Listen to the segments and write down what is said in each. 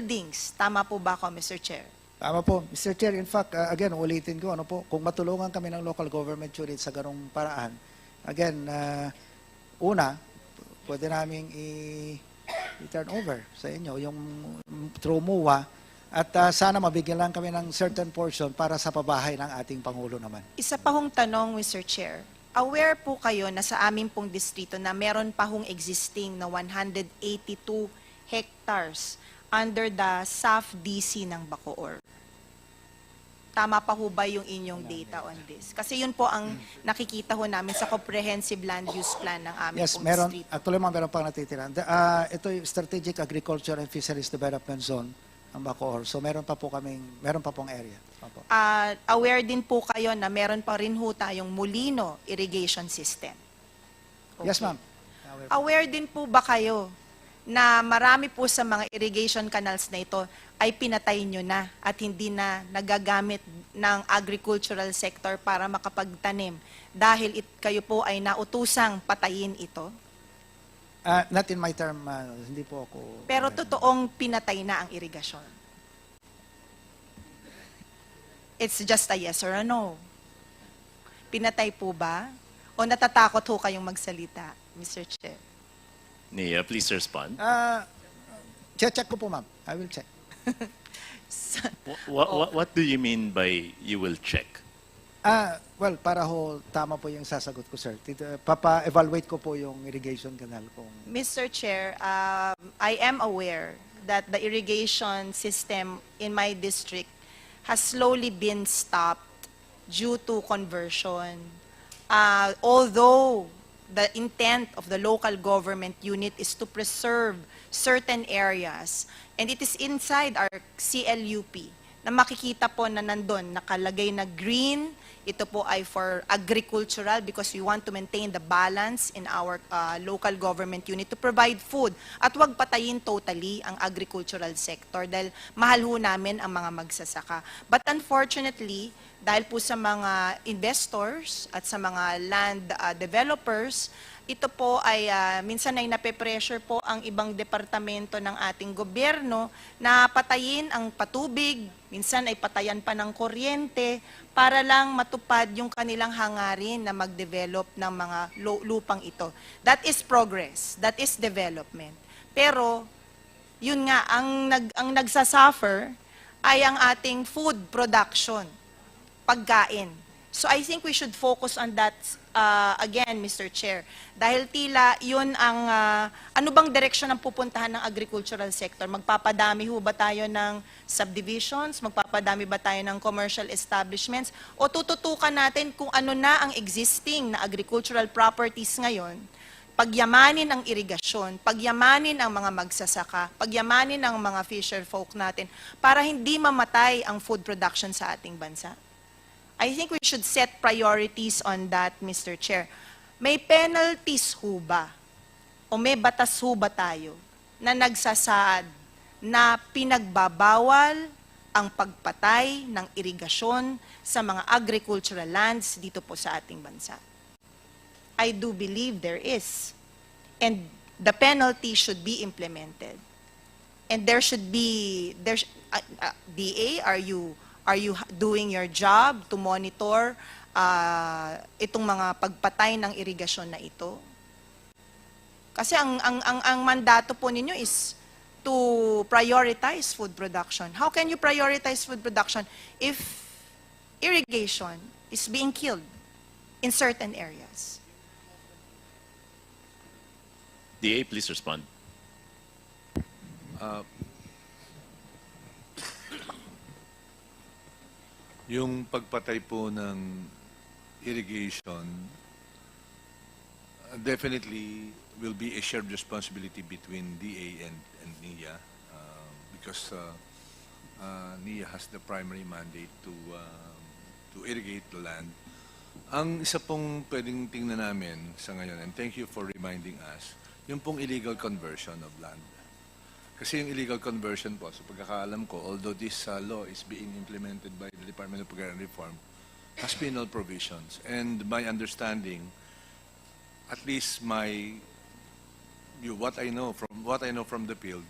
buildings. Tama po ba ako, Mr. Chair? Tama po, Mr. Chair. In fact, again, ulitin ko, ano po, kung matulungan kami ng local government unit sa ganung paraan, again, una, pwede naming i-turn over sa inyo yung through MUA at sana mabigyan lang kami ng certain portion para sa pabahay ng ating Pangulo naman. Isa pa hong tanong, Mr. Chair. Aware po kayo na sa amin pong distrito na meron pa hong existing na 182 hectares under the SAF-DC ng Bacoor? Tama pa ho ba yung inyong data on this? Kasi yun po ang nakikita ho namin sa comprehensive land use plan ng aming Yes, pong meron. distrito. Actually, meron pang natitira. Ito yung Strategic Agriculture and Fisheries Development Zone ng Bacoor. So meron pa pong area. Opo. Aware din po kayo na meron pa rin ho tayong Molino irrigation system. Yes, Okay. ma'am. Aware din po ba kayo na marami po sa mga irrigation canals na ito ay pinatay nyo na at hindi na nagagamit ng agricultural sector para makapagtanim dahil kayo po ay nautusang patayin ito? Not in my term, hindi po ako... Pero totoong pinatay na ang irigasyon. It's just a yes or a no. Pinatay po ba? O natatakot ho kayong magsalita, Mr. Chair? Nia, please respond. Check ko po, ma'am. I will check. What do you mean by you will check? Well, para ho, tama po yung sasagot ko, sir. Papa-evaluate ko po yung irrigation canal kung... Mr. Chair, I am aware that the irrigation system in my district has slowly been stopped due to conversion. Although the intent of the local government unit is to preserve certain areas, and it is inside our CLUP na makikita po na nandun, nakalagay na green. Ito po ay for agricultural because we want to maintain the balance in our local government unit to provide food. At wag patayin totally ang agricultural sector dahil mahal ho namin ang mga magsasaka. But unfortunately, dahil po sa mga investors at sa mga land developers, ito po ay minsan ay nape-pressure po ang ibang departamento ng ating gobyerno na patayin ang patubig, minsan ay patayan pa ng kuryente para lang matupad yung kanilang hangarin na mag-develop ng mga lupang ito. That is progress, that is development. Pero yun nga, ang nagsasuffer ay ang ating food production, pagkain. So I think we should focus on that again, Mr. Chair. Dahil tila yun ang, ano bang direksyon ang pupuntahan ng agricultural sector? Magpapadami ho ba tayo ng subdivisions? Magpapadami ba tayo ng commercial establishments? O tututukan natin kung ano na ang existing na agricultural properties ngayon? Pagyamanin ang irigasyon, pagyamanin ang mga magsasaka, pagyamanin ang mga fisher folk natin para hindi mamatay ang food production sa ating bansa. I think we should set priorities on that, Mr. Chair. May penalties ho ba? O may batas ho ba tayo na nagsasaad na pinagbabawal ang pagpatay ng irigasyon sa mga agricultural lands dito po sa ating bansa? I do believe there is. And the penalty should be implemented. And there should be, DA, are you doing your job to monitor itong mga pagpatay ng irigasyon na ito? Kasi ang mandato po ninyo is to prioritize food production. How can you prioritize food production if irrigation is being killed in certain areas? DA, please respond. Yung pagpatay po ng irrigation definitely will be a shared responsibility between DA and NIA because NIA has the primary mandate to irrigate the land. Ang isa pong pwedeng tingnan namin sa ngayon, and thank you for reminding us, yung pong illegal conversion of land. Kasi yung illegal conversion po, sa pagkakaalam ko, although this law is being implemented by the Department of Agrarian Reform, has penal provisions. And my understanding, at least what I know from the field,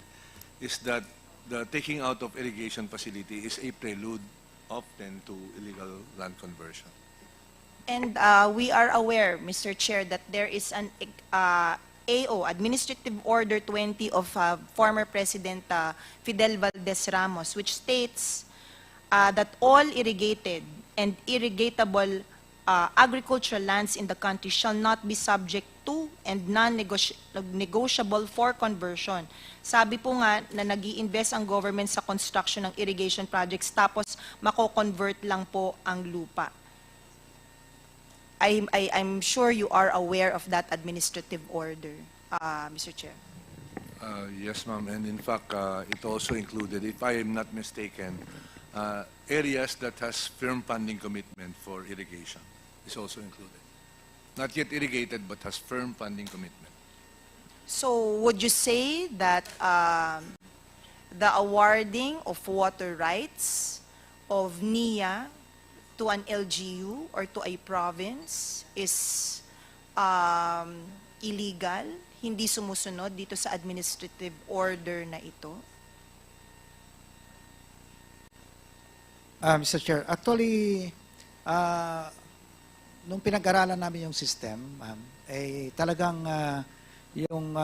is that the taking out of irrigation facility is a prelude often to illegal land conversion. And we are aware, Mr. Chair, that there is an AO, Administrative Order 20 of former President Fidel Valdez Ramos, which states that all irrigated and irrigatable agricultural lands in the country shall not be subject to and non-negotiable for conversion. Sabi po nga na nag-i-invest ang government sa construction ng irrigation projects tapos mako-convert lang po ang lupa. I'm sure you are aware of that administrative order, Mr. Chair. Yes, ma'am. And in fact, it also included, if I am not mistaken, areas that has firm funding commitment for irrigation is also included. Not yet irrigated, but has firm funding commitment. So would you say that the awarding of water rights of NIA to an LGU or to a province is illegal, hindi sumusunod dito sa administrative order na ito? Mr. Chair, actually, nung pinag-aralan namin yung system, talagang yung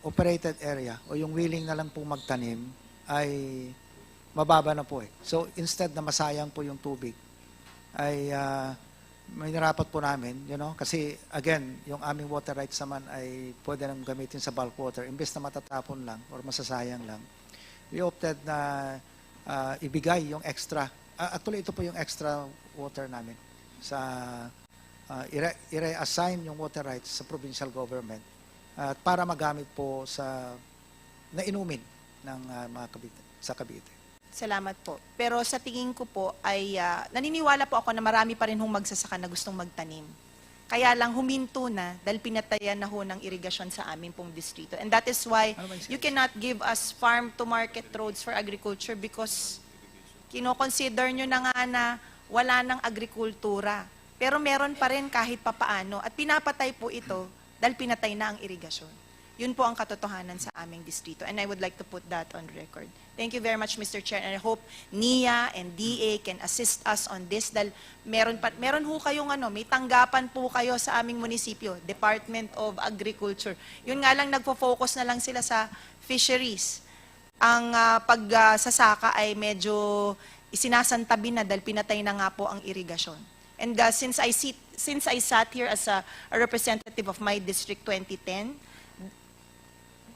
operated area o yung willing na lang po magtanim ay mababa na po eh. So instead na masayang po yung tubig, ay may narapat po namin, kasi again, yung aming water rights naman ay pwede nang gamitin sa bulk water. Imbes na matatapon lang or masasayang lang, we opted na ibigay yung extra. Actually, ito po yung extra water namin sa i-reassign yung water rights sa provincial government para magamit po sa nainumin ng mga sa Cavite. Salamat po. Pero sa tingin ko po ay naniniwala po ako na marami pa rin hong magsasaka na gustong magtanim. Kaya lang huminto na dahil pinatayan na ho ng irigasyon sa amin pong distrito. And that is why you cannot give us farm-to-market roads for agriculture because kino-consider nyo na nga na wala ng agrikultura. Pero meron pa rin kahit papaano. At pinapatay po ito dahil pinatay na ang irigasyon. Yun po ang katotohanan sa aming distrito. And I would like to put that on record. Thank you very much, Mr. Chair. And I hope NIA and DA can assist us on this dahil meron ho kayong may tanggapan po kayo sa aming munisipyo, Department of Agriculture. Yun nga lang, nagfo-focus na lang sila sa fisheries. Ang pagsasaka ay medyo isinasantabi na dahil pinatay na nga po ang irigasyon. And since I sat here as a representative of my district 2010,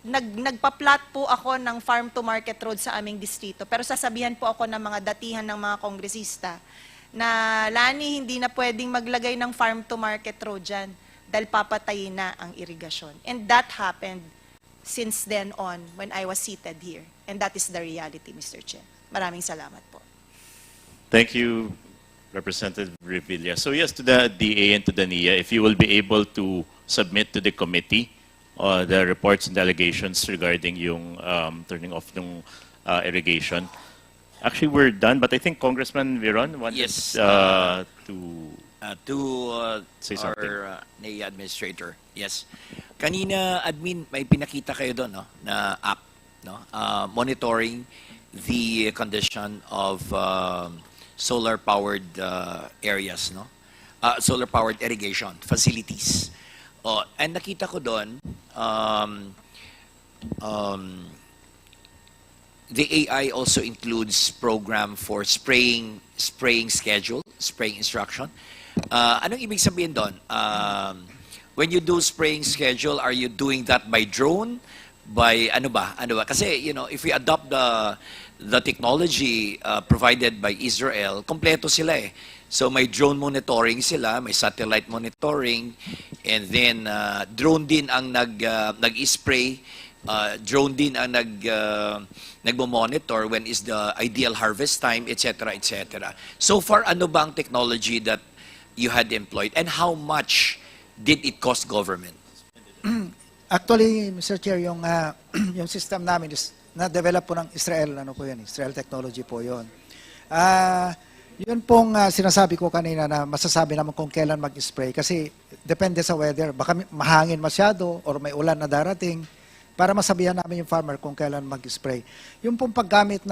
nagpa-plot po ako ng farm-to-market road sa aming distrito. Pero sasabihan po ako ng mga datihan ng mga kongresista na, Lani, hindi na pwedeng maglagay ng farm-to-market road dyan dahil papatayin na ang irigasyon. And that happened since then on when I was seated here. And that is the reality, Mr. Chair. Maraming salamat po. Thank you, Representative Revilla. So yes, to the DA and to the NIA, if you will be able to submit to the committee the reports and allegations regarding yung turning off ng irrigation. Actually, we're done, but I think Congressman Viron wanted Yes, to say something. our NIA administrator. Yes. Kanina, admin, may pinakita kayo doon, no, na app, no, monitoring the condition of solar-powered areas, no, solar-powered irrigation facilities. And nakita ko doon, the AI also includes program for spraying schedule, spraying instruction. Anong ibig sabihin doon? When you do spraying schedule, are you doing that by drone? By ano ba? Kasi, if we adopt the technology provided by Israel, kompleto sila eh. So may drone monitoring sila, may satellite monitoring, and then drone din ang nag-spray, drone din ang nagmo-monitor when is the ideal harvest time, etc., etc. So far, ano ba ang technology that you had employed and how much did it cost government? Actually, Mr. Chair, yung system namin is na-develop po ng Israel, Israel technology po yun. Yun pong sinasabi ko kanina na masasabi naman kung kailan mag-spray kasi depende sa weather. Baka mahangin masyado or may ulan na darating. para masabihan namin yung farmer kung kailan mag-spray. Yung pong paggamit